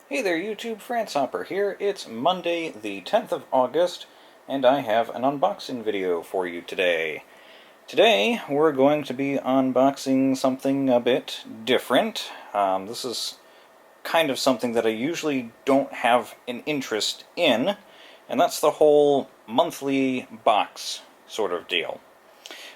Hey there YouTube, Francehopper here. It's Monday the 10th of August, and I have an unboxing video for you today. Today we're going to be unboxing something a bit different. This is kind of something that I usually don't have an interest in, and that's the whole monthly box sort of deal.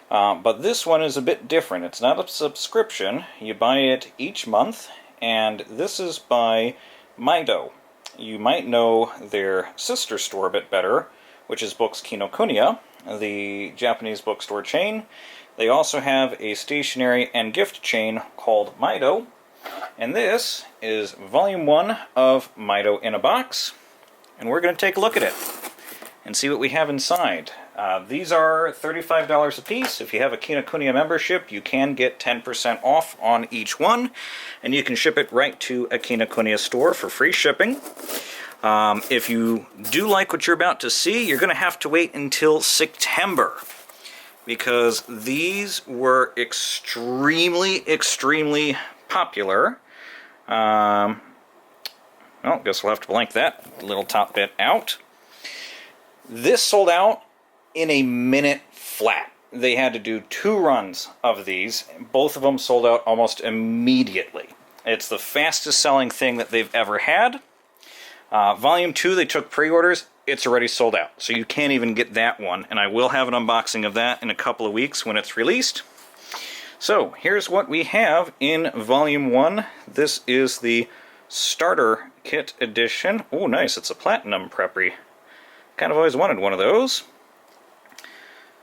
But this one is a bit different. It's not a subscription. You buy it each month, and this is by Maido. You might know their sister store a bit better, which is Books Kinokuniya, the Japanese bookstore chain. They also have a stationery and gift chain called Maido, and this is Volume 1 of Maido in a Box, and we're going to take a look at it and see what we have inside. These are $35 a piece. If you have a Kinokuniya membership, you can get 10% off on each one, and you can ship it right to a Kinokuniya store for free shipping. If you do like what you're about to see, you're going to have to wait until September, because these were extremely popular. Well, guess we'll have to blank that little top bit out. This sold out in a minute flat. They had to do 2 runs of these. Both of them sold out almost immediately. It's the fastest selling thing that they've ever had. Volume 2, they took pre-orders. It's already sold out, so you can't even get that one. And I will have an unboxing of that in a couple of weeks when it's released. So here's what we have in Volume 1. This is the Starter Kit Edition. Oh, nice. It's a Platinum Preppery. Kind of always wanted one of those.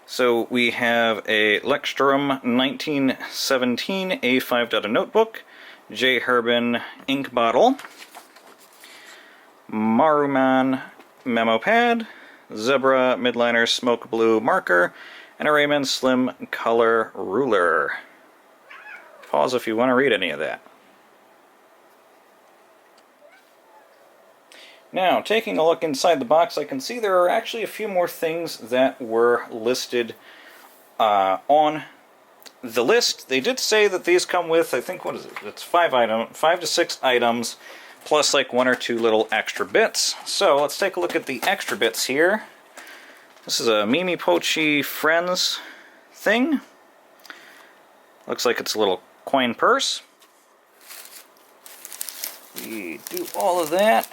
So we have a Lectrum 1917 A5 data notebook, J. Herbin ink bottle, Maruman memo pad, Zebra midliner smoke blue marker, and a Raymond slim color ruler. Pause if you want to read any of that. Now, taking a look inside the box, I can see there are actually a few more things that were listed on the list. They did say that these come with, I think, what is it? It's 5 to 6 items, plus like 1 or 2 little extra bits. So let's take a look at the extra bits here. This is a Mimi Pochi Friends thing. Looks like it's a little coin purse. We do all of that.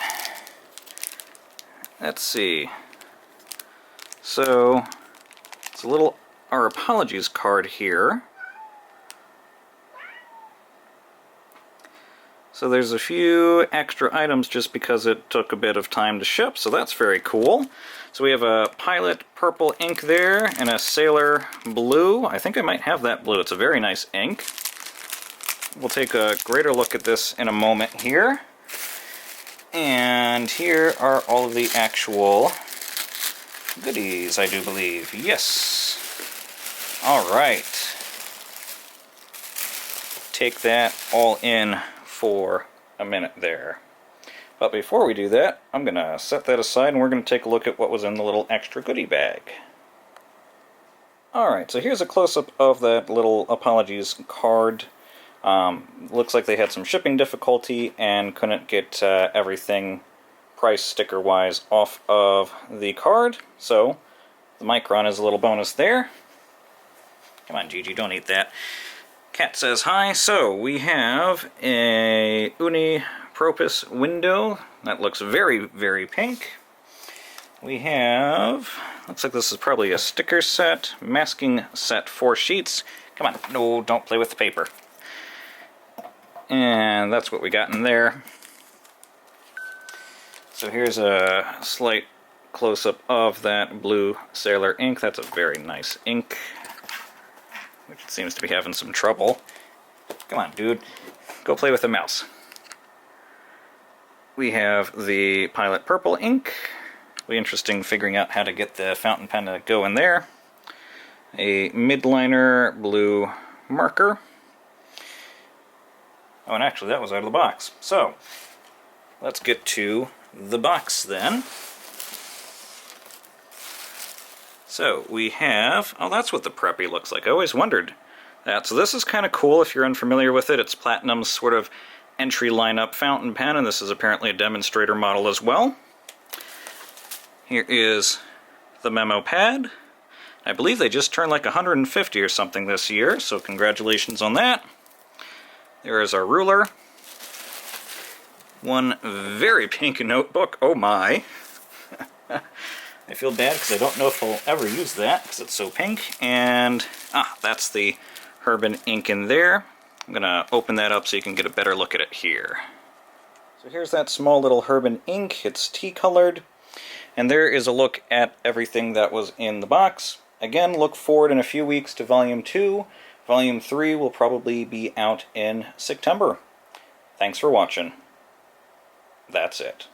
Let's see. So, it's a little Our Apologies card here. So there's a few extra items just because it took a bit of time to ship, so that's very cool. So we have a Pilot purple ink there, and a Sailor blue. I think I might have that blue. It's a very nice ink. We'll take a greater look at this in a moment here. And here are all of the actual goodies, I do believe. Yes. Alright. Take that all in for a minute there. But before we do that, I'm going to set that aside and we're going to take a look at what was in the little extra goodie bag. Alright, so here's a close-up of that little Apologies card. Looks like they had some shipping difficulty and couldn't get everything price sticker wise off of the card, so the Micron is a little bonus there. Come on, Gigi, don't eat that. Cat says hi. So we have a Unipropus window that looks very pink. We have, looks like this is probably a sticker set, masking set, 4 sheets. Come on, no, don't play with the paper. And that's what we got in there. So here's a slight close-up of that blue Sailor ink. That's a very nice ink, which seems to be having some trouble. Come on, dude. Go play with the mouse. We have the Pilot purple ink. It'll be interesting figuring out how to get the fountain pen to go in there. A midliner blue marker. Oh, and actually that was out of the box. So, let's get to the box then. So, we have, oh, that's what the Preppy looks like. I always wondered that. So this is kind of cool if you're unfamiliar with it. It's Platinum's sort of entry lineup fountain pen, and this is apparently a demonstrator model as well. Here is the memo pad. I believe they just turned like 150 or something this year, so congratulations on that. There is our ruler. One very pink notebook. Oh my. I feel bad because I don't know if I'll ever use that because it's so pink. And, that's the Herbin ink in there. I'm going to open that up so you can get a better look at it here. So here's that small little Herbin ink. It's tea-colored. And there is a look at everything that was in the box. Again, look forward in a few weeks to Volume 2. Volume 3 will probably be out in September. Thanks for watching. That's it.